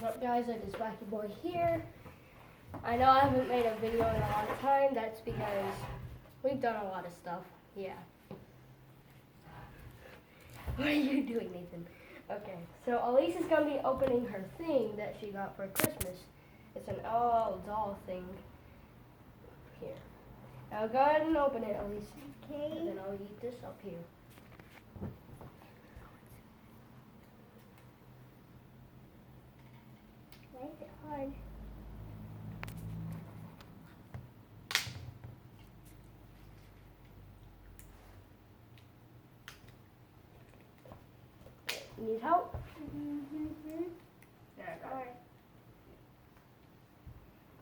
What's up, guys? It is Wacky Boy here. I know I haven't made a video in a long time. That's because we've done a lot of stuff. Yeah. What are you doing, Nathan? Okay, so Elise is going to be opening her thing that she got for Christmas. It's an LOL doll thing. Here. I'll go ahead and open it, Elise. Okay. And then I'll eat this up here. Why is it hard? Need help? Mm-hmm. There I got it.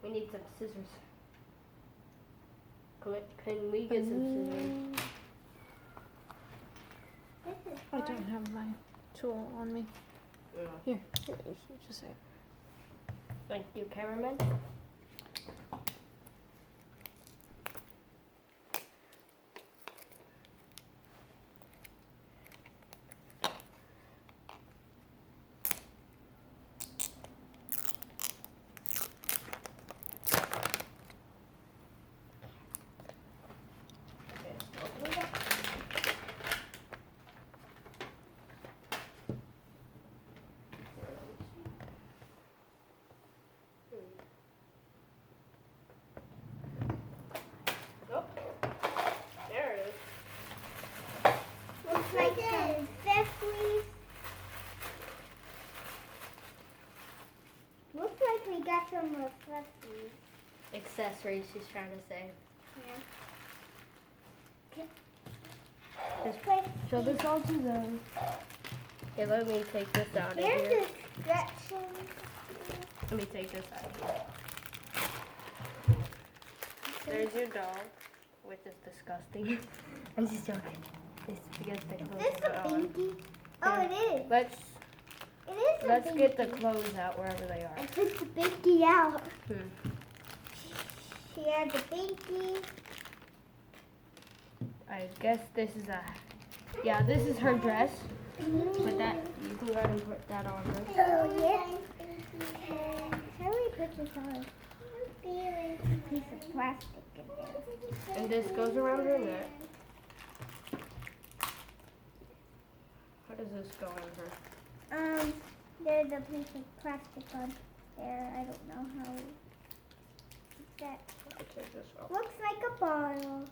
We need some scissors. Can we get some scissors? This is I hard. don't have my tool on me. Yeah. Here, just say. Thank you, cameraman. There it is. Looks like some accessories. Looks like we got some accessories. Accessories, she's trying to say. Yeah. Just Quick. show this all to them. Okay, let me take this out of Here's here. the stretching. Let me take this out of here. There's your dog, which is disgusting. I'm just joking. It's because the Is clothes this are a on. binky? Oh, it is. Let's It is a let's get the binky. clothes out wherever they are. I took the binky out. Hmm. She had the binky. I guess this is a yeah. This is her dress. Put that. You can go ahead and put that on her. Oh, yeah. How do we put this on? Piece of plastic in there. And this goes around her neck. How does this go on her? There's a piece of plastic on there. I don't know how. That I'll take this off. looks like a bottle.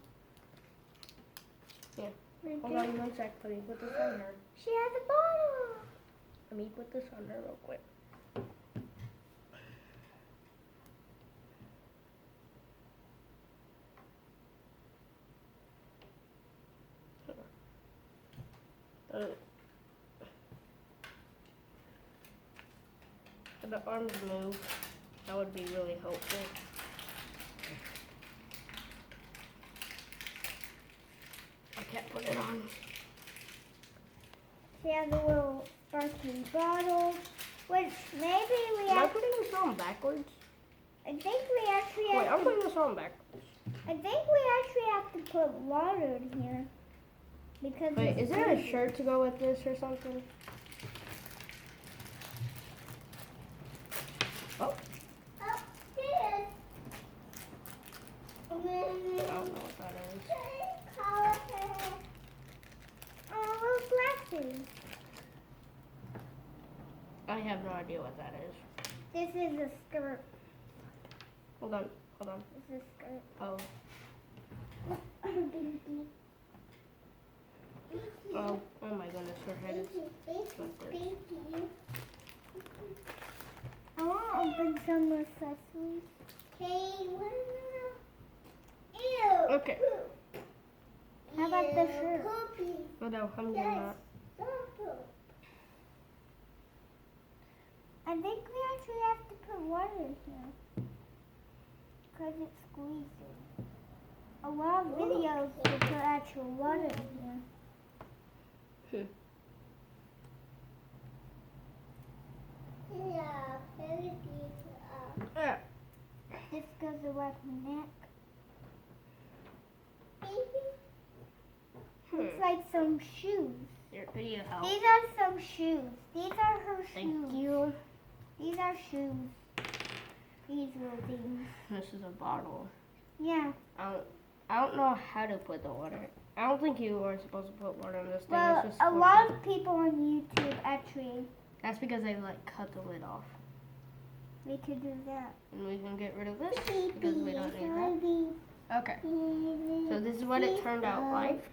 Yeah. Right Hold there. on one sec. Let me put this on her. She has a bottle. Let me put this on her real quick. If the arms move, that would be really helpful. I can't put it on. She has a little sparkly bottle, which maybe we Am I have. putting this on backwards? I think we actually Wait, have. I'm putting this on backwards. I think we actually have to put water in here because. Wait, it's is there a freezing. shirt to go with this or something? Oh, Oh, yes. I don't know what that is. Oh, glasses. I have no idea what that is. This is a skirt. Hold on, hold on. This is a skirt. Oh, Binky. oh my goodness, her head is backwards. I want to open some accessories. Okay, Ew. Okay. How about the shirt? Oh no, I'm getting that. I think we actually have to put water in here because it's squeezing. A lot of videos to put actual water in here. Yeah. This goes around my neck. Looks like some shoes. Your video help. These are some shoes. These are her shoes. Thank you. These are shoes. These little things. This is a bottle. Yeah. I don't know how to put the water. I don't think you are supposed to put water in this thing. Well, It's just a squishy. lot of people on YouTube actually, That's because they like cut the lid off. we could do that. And we can get rid of this because we don't need that. Baby. Okay. So this is what it turned out like.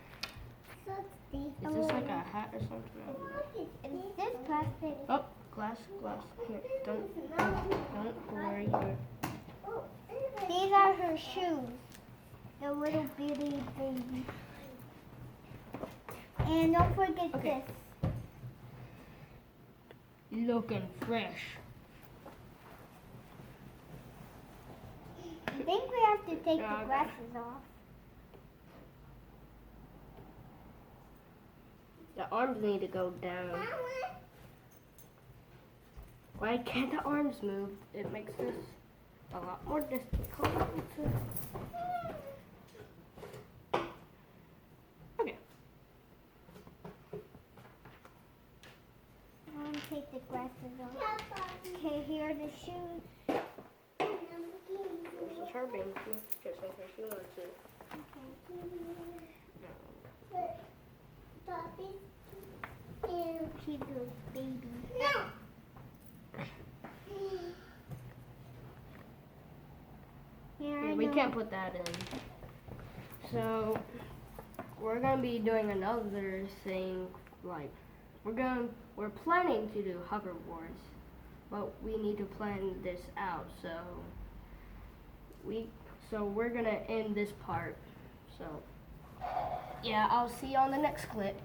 Is this like a hat or something? I don't know. Is this plastic? Oh, glass. Here, don't worry. Here. These are her shoes. The little bitty baby. And don't forget Okay. this. Looking fresh. I think we have to take Yeah, the okay. glasses off. The arms need to go down. Why can't the arms move? It makes this a lot more difficult. Okay. I'm gonna take the glasses off. Okay, here are the shoes. She's her being just like her she wants to. She's a baby. Here, Yeah, we can't put that in. So we're gonna be doing another thing. Like we're planning to do hoverboards, but we need to plan this out. So we're gonna end this part. So yeah, I'll see you on the next clip.